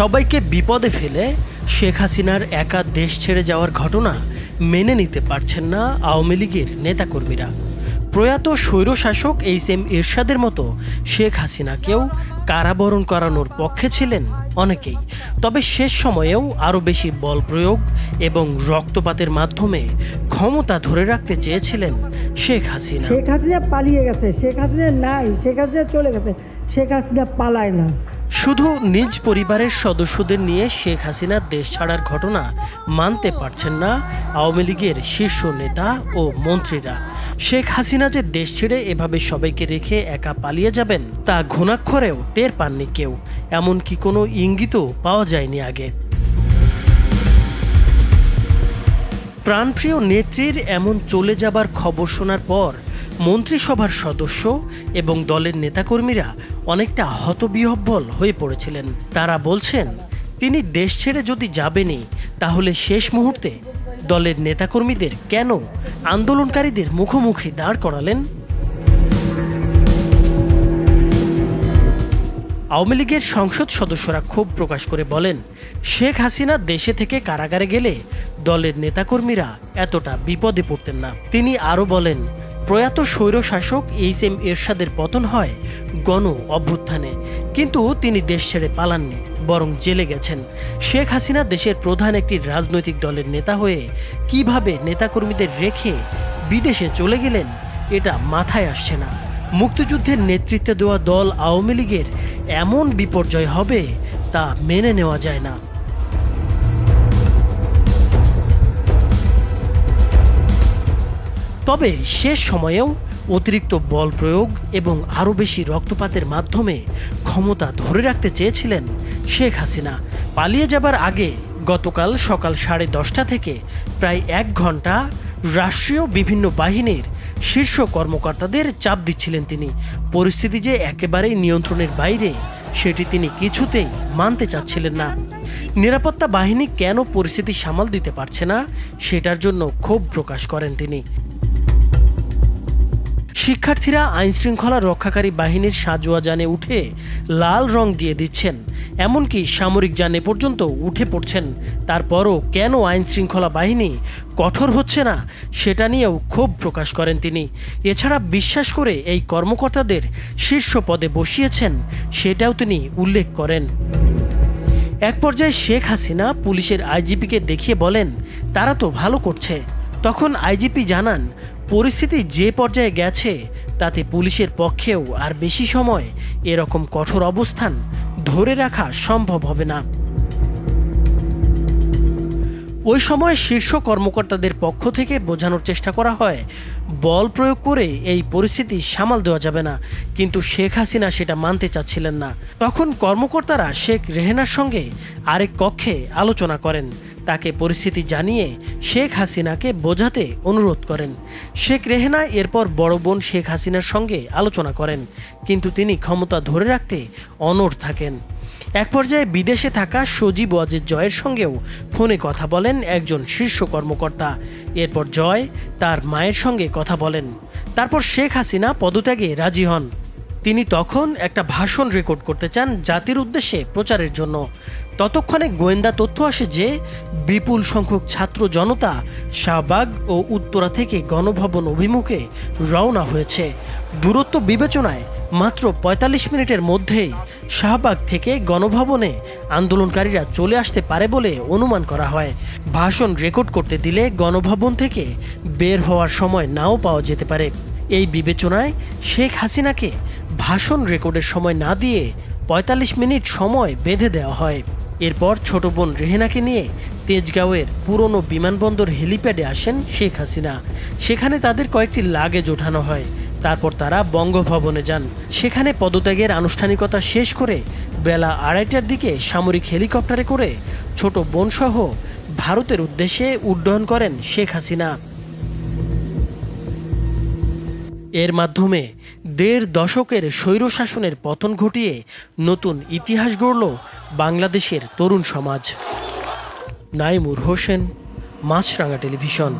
সবাইকে বিপদে ফেলে শেখ হাসিনার একা দেশ ছেড়ে যাওয়ার ঘটনা মেনে নিতে পারছেন না আওয়ামী লীগের নেতাকর্মীরা। প্রয়াত স্বৈরশাসক এইচ.এম. এরশাদের মতো শেখ হাসিনাকেও কারাবরণ করানোর পক্ষে ছিলেন অনেকেই। তবে শেষ সময়েও আরও বেশি বল প্রয়োগ এবং রক্তপাতের মাধ্যমে ক্ষমতা ধরে রাখতে চেয়েছিলেন শেখ হাসিনা। শেখ হাসিনা পালিয়ে গেছে, শেখ হাসিনা নাই, শেখ হাসিনা চলে গেছে, শেখ হাসিনা পালায় না। শুধু নিজ পরিবারের সদস্যদের নিয়ে শেখ হাসিনা দেশ ছাড়ার ঘটনা মানতে পারছেন না আওয়ামী লীগের শীর্ষ নেতা ও মন্ত্রীরা। শেখ হাসিনা যে দেশ ছেড়ে এভাবে সবাইকে রেখে একা পালিয়ে যাবেন তা ঘুণাক্ষরেও টের পাননি কেউ, এমনকি কোনো ইঙ্গিতও পাওয়া যায়নি আগে। প্রাণপ্রিয় নেত্রীর এমন চলে যাবার খবর শোনার পর মন্ত্রিসভার সদস্য এবং দলের নেতাকর্মীরা অনেকটা হতবিহ্বল হয়ে পড়েছিলেন। তারা বলছেন, তিনি দেশ ছেড়ে যদি যাবেনই তাহলে শেষ মুহূর্তে দলের নেতাকর্মীদের কেন আন্দোলনকারীদের মুখোমুখি দাঁড় করালেন? আওয়ামী লীগের সংসদ সদস্যরা ক্ষোভ প্রকাশ করে বলেন, শেখ হাসিনা দেশে থেকে কারাগারে গেলে দলের নেতাকর্মীরা এতটা বিপদে পড়তেন না। তিনি আরও বলেন, প্রয়াত স্বৈরশাসক এইচ.এম. এরশাদের পতন হয় গণ অভ্যুত্থানে, কিন্তু তিনি দেশ ছেড়ে পালাননি, বরং জেলে গেছেন। শেখ হাসিনা দেশের প্রধান একটি রাজনৈতিক দলের নেতা হয়ে কিভাবে নেতাকর্মীদের রেখে বিদেশে চলে গেলেন এটা মাথায় আসছে না। মুক্তিযুদ্ধের নেতৃত্বে দেওয়া দল আওয়ামী লীগের এমন বিপর্যয় হবে তা মেনে নেওয়া যায় না। তবে শেষ সময়েও অতিরিক্ত বল প্রয়োগ এবং আরও বেশি রক্তপাতের মাধ্যমে ক্ষমতা ধরে রাখতে চেয়েছিলেন শেখ হাসিনা। পালিয়ে যাবার আগে গতকাল সকাল 10:30 থেকে প্রায় 1 ঘন্টা রাষ্ট্রীয় বিভিন্ন বাহিনীর শীর্ষ কর্মকর্তাদের চাপ দিচ্ছিলেন তিনি। পরিস্থিতি যে একেবারেই নিয়ন্ত্রণের বাইরে সেটি তিনি কিছুতেই মানতে চাচ্ছিলেন না। নিরাপত্তা বাহিনী কেন পরিস্থিতি সামাল দিতে পারছে না সেটার জন্য ক্ষোভ প্রকাশ করেন তিনি। শিক্ষার্থীরা আইনশৃঙ্খলা রক্ষাকারী বাহিনীর সাজোয়া যানে উঠে লাল রং দিয়ে দিচ্ছেন, এমনকি সামরিক যানে পর্যন্ত উঠে পড়ছেন। তারপরও কেন আইনশৃঙ্খলা বাহিনী কঠোর হচ্ছে না সেটা নিয়েও ক্ষোভ প্রকাশ করেন তিনি। এছাড়া বিশ্বাস করে এই কর্মকর্তাদের শীর্ষ পদে বসিয়েছেন সেটাও তিনি উল্লেখ করেন। এক পর্যায়ে শেখ হাসিনা পুলিশের আইজিপিকে দেখিয়ে বলেন, তারা তো ভালো করছে। তখন আইজিপি জানান, পরিস্থিতি যে পর্যায়ে গেছে তাতে পুলিশের পক্ষেও আর বেশি সময় এরকম কঠোর অবস্থান ধরে রাখা সম্ভব হবে না। ওই সময় শীর্ষ কর্মকর্তাদের পক্ষ থেকে বোঝানোর চেষ্টা করা হয়, বল প্রয়োগ করে এই পরিস্থিতি সামাল দেওয়া যাবে না, কিন্তু শেখ হাসিনা সেটা মানতে চাচ্ছিলেন না। তখন কর্মকর্তারা শেখ রেহেনার সঙ্গে আরেক কক্ষে আলোচনা করেন। তাকে পরিস্থিতি জানিয়ে শেখ হাসিনাকে বোঝাতে অনুরোধ করেন। শেখ রেহেনা এরপর বড় বোন শেখ হাসিনার সঙ্গে আলোচনা করেন, কিন্তু তিনি ক্ষমতা ধরে রাখতে অনড় থাকেন। এক পর্যায়ে বিদেশে থাকা সজীব ওয়াজেদ জয়ের সঙ্গেও ফোনে কথা বলেন একজন শীর্ষ কর্মকর্তা। এরপর জয় তার মায়ের সঙ্গে কথা বলেন। তারপর শেখ হাসিনা পদত্যাগে রাজি হন। তিনি তখন একটা ভাষণ রেকর্ড করতে চান জাতির উদ্দেশ্যে প্রচারের জন্য। ততক্ষণে গোয়েন্দা তথ্য আসে যে বিপুল সংখ্যক ছাত্র জনতা শাহবাগ ও উত্তরা থেকে গণভবন অভিমুখে রওনা হয়েছে। দূরত্ব বিবেচনায় মাত্র 45 মিনিটের মধ্যেই শাহবাগ থেকে গণভবনে আন্দোলনকারীরা চলে আসতে পারে বলে অনুমান করা হয়। ভাষণ রেকর্ড করতে দিলে গণভবন থেকে বের হওয়ার সময় নাও পাওয়া যেতে পারে। এই বিবেচনায় শেখ হাসিনাকে ভাষণ রেকর্ডের সময় না দিয়ে 45 মিনিট সময় বেঁধে দেওয়া হয়। এরপর ছোট বোন রেহেনাকে নিয়ে তেজগাঁওয়ের পুরনো বিমানবন্দর হেলিপ্যাডে আসেন শেখ হাসিনা। সেখানে তাদের কয়েকটি লাগেজ ওঠানো হয়। তারপর তারা বঙ্গভবনে যান। সেখানে পদত্যাগের আনুষ্ঠানিকতা শেষ করে বেলা 2:30টার দিকে সামরিক হেলিকপ্টারে করে ছোট বোনসহ ভারতের উদ্দেশ্যে উড্ডয়ন করেন শেখ হাসিনা। এর মাধ্যমে 1.5 দশকের স্বৈরশাসনের পতন ঘটিয়ে নতুন ইতিহাস গড়ল বাংলাদেশের তরুণ সমাজ। নাইমুর হোসেন, মাছরাঙা টেলিভিশন।